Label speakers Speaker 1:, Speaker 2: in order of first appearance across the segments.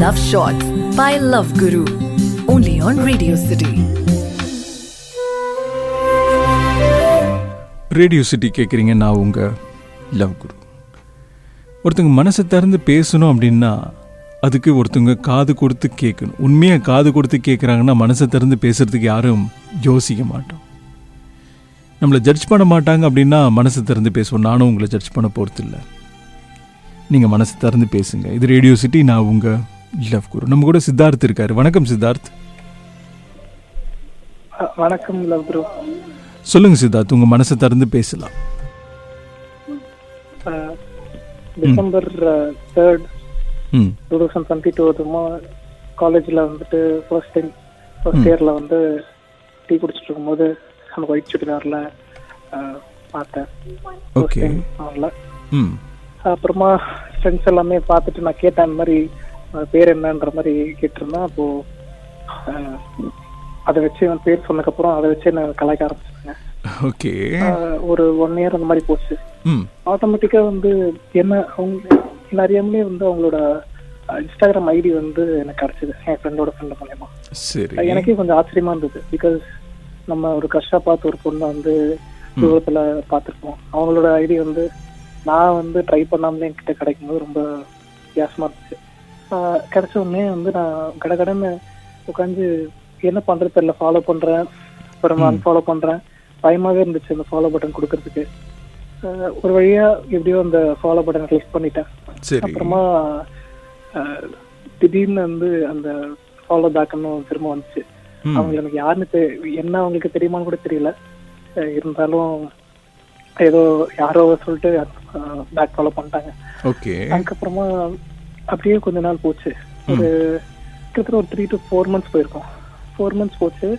Speaker 1: Love Shots by Love Guru. Only on Radio City.
Speaker 2: Radio city கேட்குறீங்க, நான் உங்கள் love குரு. ஒருத்தங்க மனசை திறந்து பேசணும் அப்படின்னா அதுக்கு ஒருத்தவங்க காது கொடுத்து கேட்கணும். உண்மையாக காது கொடுத்து கேட்குறாங்கன்னா மனசை திறந்து பேசுகிறதுக்கு யாரும் யோசிக்க மாட்டோம். நம்மளை ஜட்ஜ் பண்ண மாட்டாங்க அப்படின்னா மனசை திறந்து பேசுவோம். நானும் உங்களை ஜட்ஜ் பண்ண போகிறது இல்லை. நீங்கள் மனசை திறந்து பேசுங்க. இது ரேடியோ சிட்டி, நான் உங்கள் லவ் குரு. நம்ம கூட சித்தார்த் இருக்காரு. வணக்கம் சித்தார்த்.
Speaker 3: வணக்கம் லவ் குரு.
Speaker 2: சொல்லுங்க சித்தார்த், உங்க மனசை திறந்து பேசலாம்.
Speaker 3: டிசம்பர் 3rd 2022 காலேஜில் வந்துட்டு ஃபர்ஸ்ட் இயரில் வந்து டீ குடிச்சிட்டு இருக்கும்போது அந்த ஒயிட் சுடிதாரில் பார்த்தேன்.
Speaker 2: ஓகே.
Speaker 3: அப்புறமா ஃப்ரெண்ட்ஸ் எல்லாமே பார்த்துட்டு நான் கேட்டேன், அந்த மாதிரி பேர் என்னன்ற மாதிரி கேட்டிருந்தேன். அப்போது அதை வச்சு என் பேர் சொன்னதுக்கப்புறம் அதை வச்சு நான் கலாய்க்க ஆரம்பிச்சிருங்க.
Speaker 2: ஓகே.
Speaker 3: ஒரு 1 year அந்த மாதிரி போச்சு. ஆட்டோமேட்டிக்கா வந்து என்ன அவங்க அறியாமலே வந்து அவங்களோட இன்ஸ்டாகிராம் ஐடி வந்து எனக்கு கிடைச்சது என் ஃப்ரெண்டோட ஃப்ரெண்ட் மூலமா. எனக்கே கொஞ்சம் ஆச்சரியமா இருந்தது. பிகாஸ் நம்ம ஒரு கஷ்டா பார்த்து ஒரு பொண்ணை வந்து தூரத்துல பார்த்துருப்போம். அவங்களோட ஐடி வந்து நான் வந்து ட்ரை பண்ணாமலே என்கிட்ட கிடைக்கும் போது ரொம்ப வித்தியாசமா இருந்துச்சு. கிடைச்ச உடனே வந்து நான் கடகடன்னு உட்காந்து என்ன பண்றது தெரியல, ஃபாலோ பண்றேன், அப்புறம் அன்ஃபாலோ பண்றேன். பயமாவே இருந்துச்சு அந்த ஃபாலோ பட்டன் கொடுக்கறதுக்கு. ஒரு வழியா எப்படியோ அந்த ஃபாலோ பட்டனை கிளிக் பண்ணிட்டேன். அப்புறமா திடீர்னு வந்து அந்த ஃபாலோ பேக்னு திரும்ப வந்துச்சு. அவங்க எனக்கு யாருன்னு என்ன அவங்களுக்கு தெரியுமான்னு கூட தெரியல. இருந்தாலும் ஏதோ யாரோ சொல்லிட்டு பேக் ஃபாலோ பண்ணிட்டாங்க. அதுக்கப்புறமா அப்படியே கொஞ்ச நாள் போச்சு. ஒரு கிட்டத்தட்ட ஒரு 3 to 4 months போயிருக்கோம். 4 months போச்சு.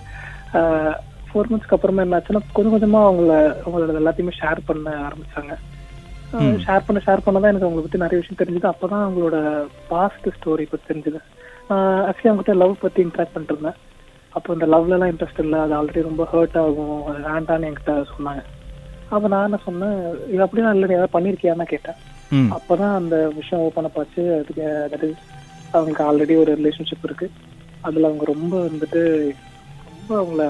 Speaker 3: 4 monthsக்கு அப்புறமா என்னாச்சுன்னா கொஞ்சம் கொஞ்சமா அவங்களோட எல்லாத்தையுமே ஷேர் பண்ண ஆரம்பிச்சாங்க. ஷேர் பண்ணதான் எனக்கு அவங்களை பத்தி நிறைய விஷயம் தெரிஞ்சது. அப்பதான் அவங்களோட பாஸ்ட் ஸ்டோரி பத்தி தெரிஞ்சது. ஆக்சுவலி அவங்ககிட்ட லவ் பத்தி இன்ட்ராக்ட் பண்ணிட்டு இருந்தேன். அப்போ இந்த லவ்ல எல்லாம் இன்ட்ரெஸ்ட் இல்லை, அது ஆல்ரெடி ரொம்ப ஹர்ட் ஆகும், அது வேண்டான்னு என்கிட்ட சொன்னாங்க. அப்ப நான் என்ன சொன்னேன், இது அப்படிலாம் இல்லை, ஏதாவது பண்ணிருக்கியான்னு கேட்டேன். அப்பதான் அந்த விஷயம் ஓப்பன் அப் ஆச்சு. அதுக்கு அவங்களுக்கு ஆல்ரெடி ஒரு ரிலேஷன்ஷிப் இருக்கு. அதுல அவங்க ரொம்ப வந்துட்டு ரொம்ப அவங்கள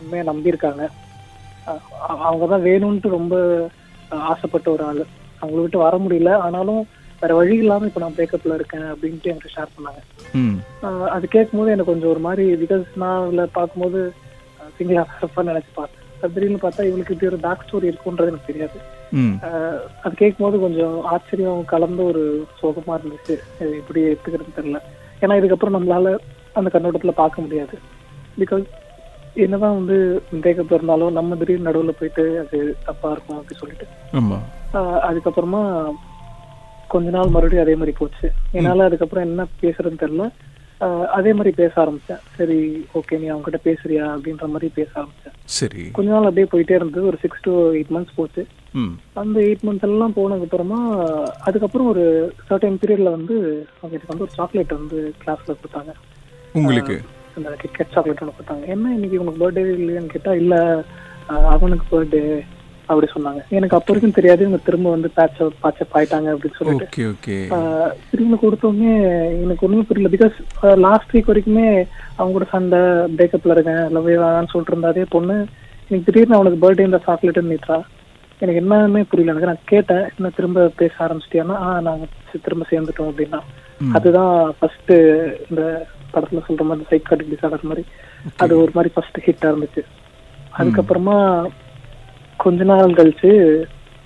Speaker 3: உண்மையா நம்பியிருக்காங்க. அவங்கதான் வேணும்ட்டு ரொம்ப ஆசைப்பட்ட ஒரு ஆளு. அவங்கள விட்டு வர முடியல, ஆனாலும் வேற வழி இல்லாம இப்ப நான் பிரேக்கப்ல இருக்கேன் அப்படின்ட்டு எனக்கு ஷேர் பண்ணாங்க. அது கேட்கும் போது எனக்கு கொஞ்சம் ஒரு மாதிரி, பிகாஸ் நான் அதுல பார்க்கும்போது சிங்கிளா நினைச்சு பார்த்தேன். திடீர்னு பார்த்தா இவங்களுக்கு இப்படி ஒரு பேக் ஸ்டோரி இருக்குன்றது எனக்கு தெரியாது. அது கேட்கும் போது கொஞ்சம் ஆச்சரியம் கலந்த ஒரு சோகமா இருந்துச்சு. இப்படி எடுத்துக்கிறது தெரியல. ஏன்னா இதுக்கப்புறம் நம்மளால அந்த கண்ணோட்டத்துல பார்க்க முடியாது. பிகாஸ் என்னதான் வந்து பிரேக்கப் இருந்தாலும் நம்ம திடீர்னு நடுவில் போயிட்டு அது தப்பா இருக்கும் அப்படி சொல்லிட்டு அதுக்கப்புறமா கொஞ்ச நாள் மறுபடியும் அதே மாதிரி போச்சு. என்னால அதுக்கப்புறம் என்ன பேசுறதுன்னு தெரியல. அதே மாதிரி பேச ஆரம்பிச்சேன். சரி ஓகே, நீ அவங்க கிட்ட பேசுறியா அப்படின்ற மாதிரி பேச ஆரம்பிச்சேன்.
Speaker 2: சரி.
Speaker 3: கொஞ்ச நாள் அப்படியே போயிட்டே இருந்தது. ஒரு 6 to 8 months போச்சு. அந்த 8 months எல்லாம் போனதுக்கு அப்புறமா அதுக்கப்புறம் ஒரு சர்டன் பீரியட்ல வந்து அவங்க வந்து ஒரு சாக்லேட் வந்து கிளாஸ்ல கொடுத்தாங்க. உங்களுக்கு அந்த கிட்கேட் சாக்லேட் ஒன்று கொடுத்தாங்க. என்ன இன்னைக்கு உனக்கு பர்த்டே இல்லையான்னு கேட்டா, இல்ல அவனுக்கு பர்த்டே அப்படி சொன்னாங்க. எனக்கு அப்ப வரைக்கும் தெரியாது இவங்க திரும்ப வந்து பேட்சப் ஆயிட்டாங்க அப்படின்னு சொல்லிட்டு திரும்ப கொடுத்தோடனே எனக்கு ஒண்ணுமே புரியல. பிகாஸ் லாஸ்ட் வீக் வரைக்குமே அவங்க கூட சண்டை, பிரேக்கப்ல இருக்கேன், லவ் வேணான்னு சொல்லிட்டு இருந்தா அதே பொண்ணு எனக்கு திடீர்னு அவனுக்கு பர்த்டே இந்த சாக்லேட்னு நீட்டா. எனக்கு என்னமே புரியல. எனக்கு நான் கேட்டேன், என்ன திரும்ப பேச ஆரம்பிச்சிட்டியான்னா நாங்க திரும்ப சேர்ந்துட்டோம் அப்படின்னா. அதுதான் ஃபர்ஸ்ட் இந்த படத்துல சொல்ற மாதிரி சைக்காட்டிக் டிசார்டர் மாதிரி அது ஒரு மாதிரி ஃபர்ஸ்ட் ஹிட்டா இருந்துச்சு. அதுக்கப்புறமா கொஞ்ச நாள் கழிச்சு,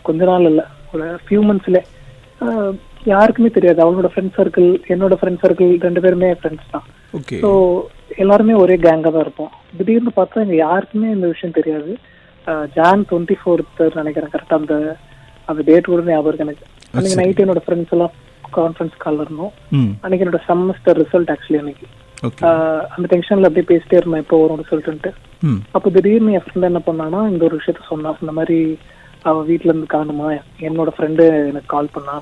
Speaker 3: கொஞ்ச நாள் இல்ல ஒரு ஃபியூ மந்த்ஸ்ல யாருக்குமே தெரியாது. அவனோட ஃப்ரெண்ட் சர்க்கிள், என்னோட ஃப்ரெண்ட் சர்க்கிள் 2 பேருமே ஃப்ரெண்ட்ஸ் தான். ஸோ எல்லாருமே ஒரே கேங்கா தான் இருப்போம். திடீர்னு பார்த்தா எங்க யாருக்குமே இந்த விஷயம் தெரியாது. Jan 24th நினைக்கிறேன் கரெக்டா. அந்த டேட் கூட ஞாபகம் இருக்கு எனக்கு. அன்னைக்கு நைட் என்னோட ஃப்ரெண்ட்ஸ் எல்லாம் கான்ஃபரன்ஸ் கால் இருந்தோம். அன்னைக்கு என்னோட செமஸ்டர் ரிசல்ட் ஆக்சுவலி அன்னைக்கு. அந்த டென்ஷன்ல அப்படியே பேசிட்டே இருந்தேன், எப்போ வரும் ரிசல்ட்ன்ட்டு. அப்போ திடீர்னு என் ஃப்ரெண்ட் என்ன பண்ணானா, இந்த ஒரு விஷயத்த சொன்னா. இந்த மாதிரி அவ வீட்டுல இருந்து காணுமா, என்னோட ஃப்ரெண்டு எனக்கு கால் பண்ணா,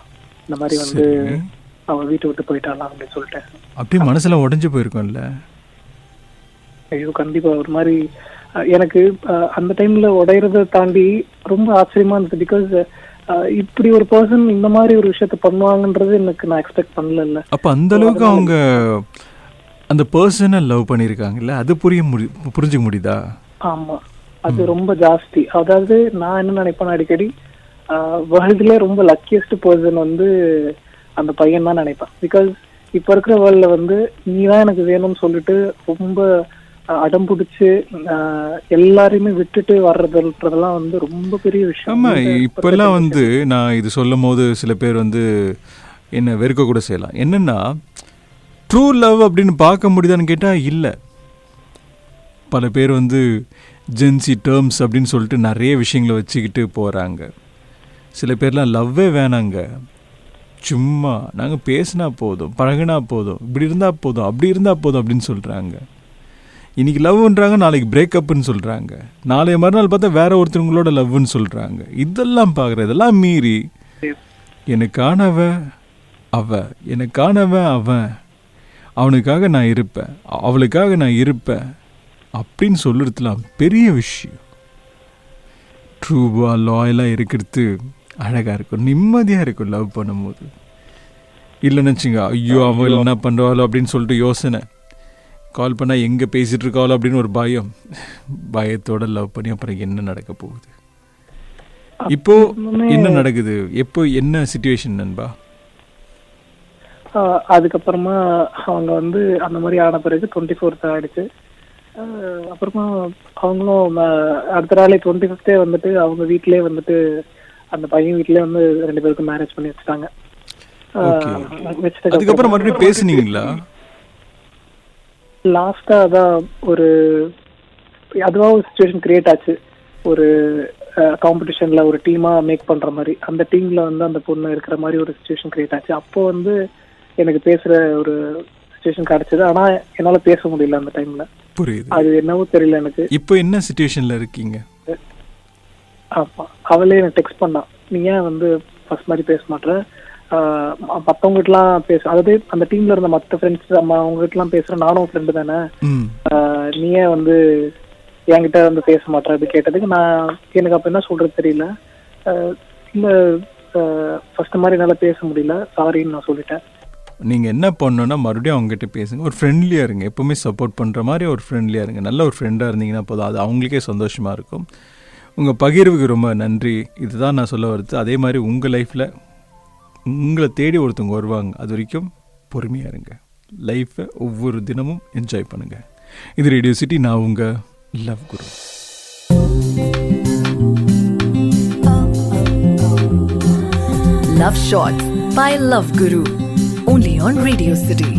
Speaker 3: இந்த மாதிரி வந்து அவ வீட்டை விட்டு போயிட்டாலாம் அப்படின்னு சொல்லிட்டு. அப்படியே
Speaker 2: மனசுல உடைஞ்சு போயிருக்கோம்ல.
Speaker 3: ஐயோ கண்டிப்பா ஒரு மாதிரி எனக்கு அந்த டைம்ல உடையறத தாண்டி ரொம்ப ஆச்சரியமா இருந்தது. பிகாஸ் இப்படி ஒரு பர்சன் இந்த மாதிரி ஒரு விஷயத்த பண்ணுவாங்கன்றது எனக்கு நான் எக்ஸ்பெக்ட் பண்ணல.
Speaker 2: அப்ப அந்த அளவுக்கு அவங்க அந்த பர்சனை லவ் பண்ணிருக்காங்கல்ல, அது புரிஞ்சுக்க முடியுதா?
Speaker 3: ஆமா, அது ரொம்ப ஜாஸ்தி. அதாவது நான் என்ன நினைப்பேன் அடிக்கடி, வேர்ல்டுல ரொம்ப லக்கியஸ்ட் பர்சன் வந்து அந்த பையன் தான் நினைப்பேன். பிகாஸ் இப்ப இருக்கிற வேர்ல்ட்ல வந்து நீதான் எனக்கு வேணும்னு சொல்லிட்டு ரொம்ப அடம் பிடிச்சு எல்லாரையுமே விட்டுட்டு வர்றதுன்றதெல்லாம் வந்து ரொம்ப பெரிய விஷயம்.
Speaker 2: ஆமா, இப்பெல்லாம் வந்து நான் இது சொல்லும் போது சில பேர் வந்து என்ன வெறுக்க கூட செய்யலாம். என்னன்னா ட்ரூ லவ் அப்படின்னு பார்க்க முடியுதான்னு கேட்டா இல்லை. பல பேர் வந்து ஜென்சி டேர்ம்ஸ் அப்படின்னு சொல்லிட்டு நிறைய விஷயங்களை வச்சுக்கிட்டு போகிறாங்க. சில பேர்லாம் லவ்வே வேணாங்க, சும்மா நாங்கள் பேசினா போதும், பழகினா போதும், இப்படி இருந்தால் போதும், அப்படி இருந்தால் போதும் அப்படின்னு சொல்கிறாங்க. இன்றைக்கி லவ்ன்றாங்க, நாளைக்கு பிரேக்கப்னு சொல்கிறாங்க, நாளைய மறுநாள் பார்த்தா வேற ஒருத்தவங்களோட லவ்னு சொல்கிறாங்க. இதெல்லாம் பார்க்குற இதெல்லாம் மீறி எனக்கானவன் அவன், எனக்கானவன் அவன், அவனுக்காக நான் இருப்பேன், அவளுக்காக நான் இருப்பேன் அப்படின்னு சொல்லுறதுலாம் பெரிய விஷயம். ட்ரூவாக லாயலாக இருக்கிறது அழகாக இருக்கும், நிம்மதியாக இருக்கும் லவ் பண்ணும்போது. இல்லைன்னு வச்சுங்க, ஐயோ அவள் என்ன பண்ணுறாளோ அப்படின்னு சொல்லிட்டு யோசனை, கால் பண்ணால் எங்கே பேசிகிட்டு இருக்காளோ அப்படின்னு ஒரு பயம், பயத்தோட லவ் பண்ணி அப்புறம் என்ன நடக்க போகுது? இப்போ என்ன நடக்குது, எப்போ என்ன சிச்சுவேஷன் நண்பா?
Speaker 3: அதுக்கப்புறமா அவங்க வந்து அந்த மாதிரி ஆன பிறகு 24th ஆயிடுச்சு. அப்புறமா அவங்களும் அடுத்த நாளே 25th வந்துட்டு அவங்க வீட்டிலே வந்துட்டு அந்த பையன் வீட்டிலே வந்து 2 பேருக்கும் மேரேஜ் பண்ணி வச்சுட்டாங்க.
Speaker 2: அதுக்கப்புறம் மறுபடியும் பேசுனீங்களா?
Speaker 3: லாஸ்டா அதான் ஒரு அதுவா ஒரு சிச்சுவேஷன் கிரியேட் ஆச்சு. ஒரு காம்படிஷன்ல ஒரு டீமா மேக் பண்ற மாதிரி, அந்த டீம்ல வந்து அந்த பொண்ணு இருக்கிற மாதிரி ஒரு சிச்சுவேஷன் கிரியேட் ஆச்சு. அப்போ வந்து எனக்கு பேசுற ஒரு சிச்சுவேஷன் கிடைச்சது. ஆனா என்னால பேச முடியல அந்த டைம்ல.
Speaker 2: புரியுது,
Speaker 3: அது என்னவோ தெரியல எனக்கு.
Speaker 2: இப்போ என்ன சிச்சுவேஷன்ல இருக்கீங்க?
Speaker 3: ஆமா, அவளே எனக்கு டெக்ஸ்ட் பண்ணா, நீ ஏன் வந்து ஃபர்ஸ்ட் மாதிரி பேச மாட்டேற, மற்றவங்ககிட்டலாம் பேச, அதாவது அந்த டீம்ல இருந்த மற்ற ஃப்ரெண்ட்ஸ் அவங்ககிட்டலாம் பேசுறேன், நானும் ஃப்ரெண்டு தானே, நீ ஏன் வந்து என்கிட்ட வந்து பேச மாட்டேற அப்படி கேட்டதுக்கு நான் எனக்கு அப்ப என்ன சொல்றது தெரியல. இல்ல ஃபர்ஸ்ட் மாதிரி என்னால பேச முடியல, சாரின்னு நான் சொல்லிட்டேன்.
Speaker 2: நீங்கள் என்ன பண்ணணுன்னா மறுபடியும் அவங்ககிட்ட பேசுங்க, ஒரு ஃப்ரெண்ட்லியாக இருங்க, எப்போவுமே சப்போர்ட் பண்ணுற மாதிரி ஒரு ஃப்ரெண்ட்லியாக இருங்க, நல்ல ஒரு ஃப்ரெண்டாக இருந்தீங்கன்னா போதும், அது அவங்களுக்கே சந்தோஷமாக இருக்கும். உங்கள் பகிர்வுக்கு ரொம்ப நன்றி. இதுதான் நான் சொல்ல வருது. அதே மாதிரி உங்கள் லைஃப்பில் உங்களை தேடி ஒருத்தவங்க வருவாங்க, அது வரைக்கும் பொறுமையாக இருங்க. லைஃப்பை ஒவ்வொரு தினமும் என்ஜாய் பண்ணுங்கள். இது ரேடியோ சிட்டி, நான் உங்கள் love Guru.
Speaker 1: Love Shots by Love Guru. Only on Radio City.